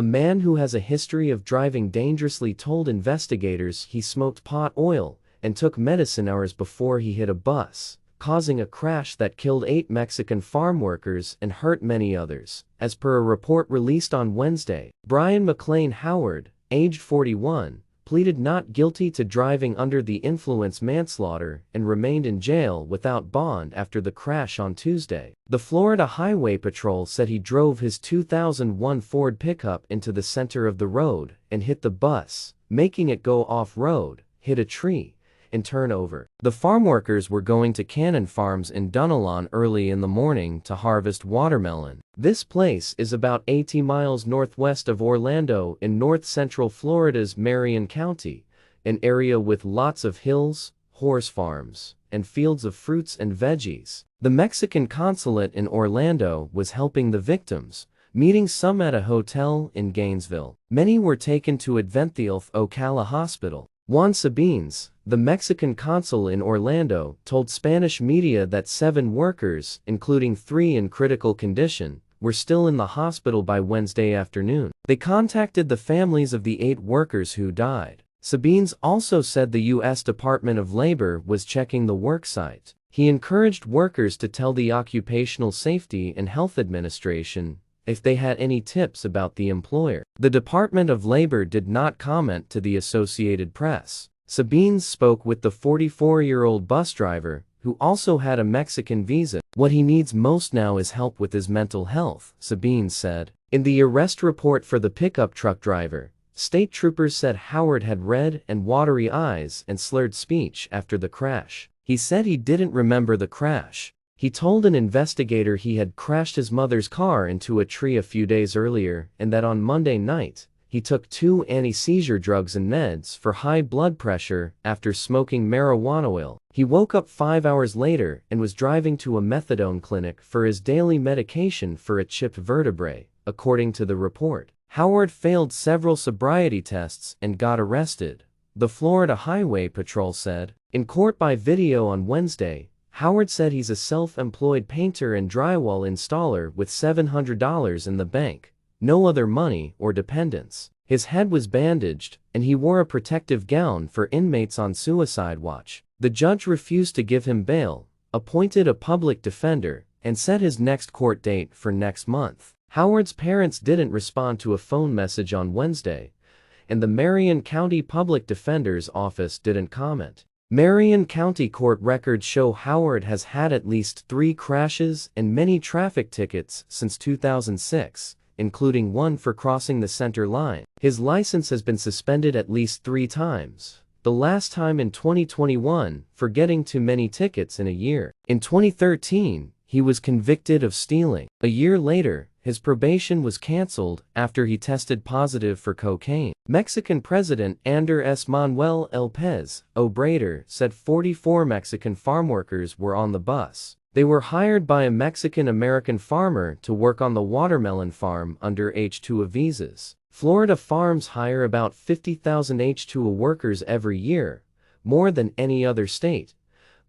A man who has a history of driving dangerously told investigators he smoked pot oil and took medicine hours before he hit a bus, causing a crash that killed 8 Mexican farm workers and hurt many others. As per a report released on Wednesday, Brian McLean Howard, aged 41, pleaded not guilty to driving under the influence manslaughter and remained in jail without bond after the crash on Tuesday. The Florida Highway Patrol said he drove his 2001 Ford pickup into the center of the road and hit the bus, making it go off-road, hit a tree, and turn over. The farm workers were going to Cannon Farms in Dunalon early in the morning to harvest watermelon. This place is about 80 miles northwest of Orlando in north-central Florida's Marion County, an area with lots of hills, horse farms, and fields of fruits and veggies. The Mexican consulate in Orlando was helping the victims, meeting some at a hotel in Gainesville. Many were taken to Adventhelf Ocala Hospital. Juan Sabines, the Mexican consul in Orlando, told Spanish media that 7 workers, including 3 in critical condition, were still in the hospital by Wednesday afternoon. They contacted the families of the 8 workers who died. Sabines also said the U.S. Department of Labor was checking the worksite. He encouraged workers to tell the Occupational Safety and Health Administration if they had any tips about the employer. The Department of Labor did not comment to the Associated Press. Sabines spoke with the 44-year-old bus driver, who also had a Mexican visa. What he needs most now is help with his mental health, Sabines said. In the arrest report for the pickup truck driver, state troopers said Howard had red and watery eyes and slurred speech after the crash. He said he didn't remember the crash. He told an investigator he had crashed his mother's car into a tree a few days earlier and that on Monday night, he took 2 anti-seizure drugs and meds for high blood pressure after smoking marijuana oil. He woke up 5 hours later and was driving to a methadone clinic for his daily medication for a chipped vertebrae, according to the report. Howard failed several sobriety tests and got arrested, the Florida Highway Patrol said. In court by video on Wednesday, Howard said he's a self-employed painter and drywall installer with $700 in the bank, no other money or dependents. His head was bandaged, and he wore a protective gown for inmates on suicide watch. The judge refused to give him bail, appointed a public defender, and set his next court date for next month. Howard's parents didn't respond to a phone message on Wednesday, and the Marion County Public Defender's Office didn't comment. Marion County court records show Howard has had at least 3 crashes and many traffic tickets since 2006, including one for crossing the center line. His license has been suspended at least 3 times, the last time in 2021 for getting too many tickets in a year. In 2013, he was convicted of stealing. A year later, his probation was canceled after he tested positive for cocaine. Mexican President Andrés Manuel López Obrador said 44 Mexican farmworkers were on the bus. They were hired by a Mexican-American farmer to work on the watermelon farm under H-2A visas. Florida farms hire about 50,000 H-2A workers every year, more than any other state,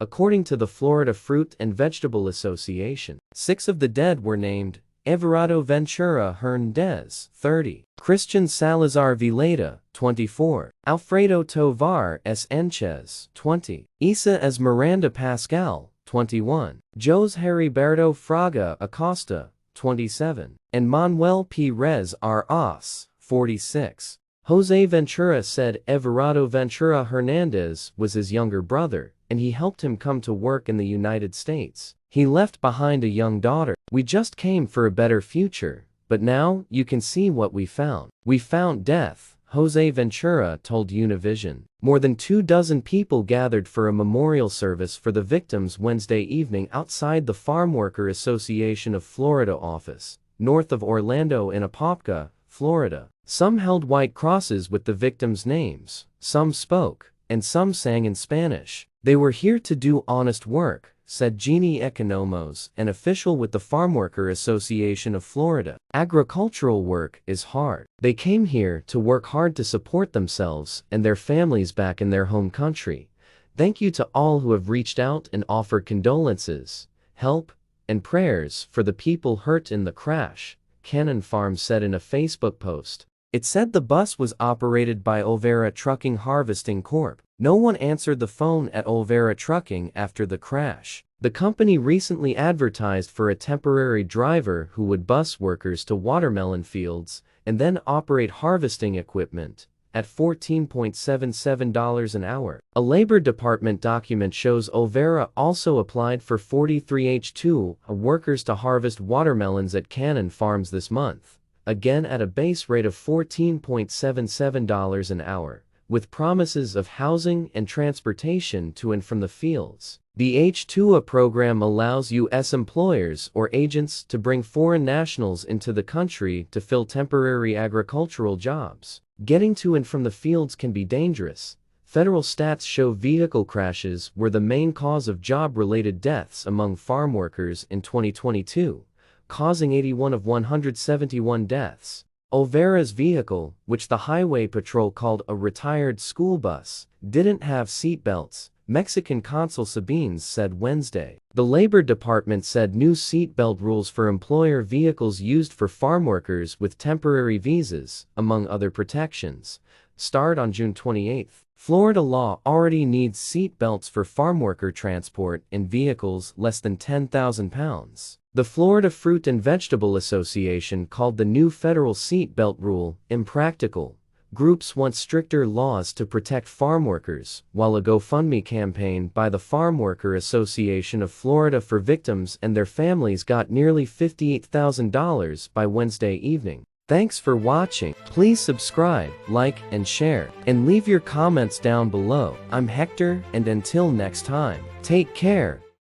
according to the Florida Fruit and Vegetable Association. 6 of the dead were named Everardo Ventura Hernandez, 30, Christian Salazar Vileda, 24, Alfredo Tovar Sánchez, 20, Isa Esmeralda Pascal, 21, Jose Heriberto Fraga Acosta, 27, and Manuel Pérez Arás, 46. Jose Ventura said Everardo Ventura Hernandez was his younger brother, and he helped him come to work in the United States. He left behind a young daughter. We just came for a better future, but now you can see what we found. We found death, Jose Ventura told Univision. More than 24 people gathered for a memorial service for the victims Wednesday evening outside the Farm Worker Association of Florida office, north of Orlando in Apopka, Florida. Some held white crosses with the victims' names, some spoke, and some sang in Spanish. They were here to do honest work, said Jeannie Economos, an official with the Farmworker Association of Florida. Agricultural work is hard. They came here to work hard to support themselves and their families back in their home country. Thank you to all who have reached out and offered condolences, help, and prayers for the people hurt in the crash, Cannon Farms said in a Facebook post. It said the bus was operated by Olvera Trucking Harvesting Corp. No one answered the phone at Olvera Trucking after the crash. The company recently advertised for a temporary driver who would bus workers to watermelon fields and then operate harvesting equipment at $14.77 an hour. A Labor Department document shows Olvera also applied for 43H2 workers to harvest watermelons at Cannon Farms this month, again at a base rate of $14.77 an hour, with promises of housing and transportation to and from the fields. The H2A program allows U.S. employers or agents to bring foreign nationals into the country to fill temporary agricultural jobs. Getting to and from the fields can be dangerous. Federal stats show vehicle crashes were the main cause of job-related deaths among farm workers in 2022, causing 81 of 171 deaths. Olvera's vehicle, which the Highway Patrol called a retired school bus, didn't have seatbelts, Mexican Consul Sabines said Wednesday. The Labor Department said new seatbelt rules for employer vehicles used for farm workers with temporary visas, among other protections, start on June 28. Florida law already needs seatbelts for farm worker transport in vehicles less than 10,000 pounds. The Florida Fruit and Vegetable Association called the new federal seatbelt rule impractical. Groups want stricter laws to protect farm workers, while a GoFundMe campaign by the Farm Worker Association of Florida for victims and their families got nearly $58,000 by Wednesday evening. Thanks for watching. Please subscribe, like, and share, and leave your comments down below. I'm Hector, and until next time, take care.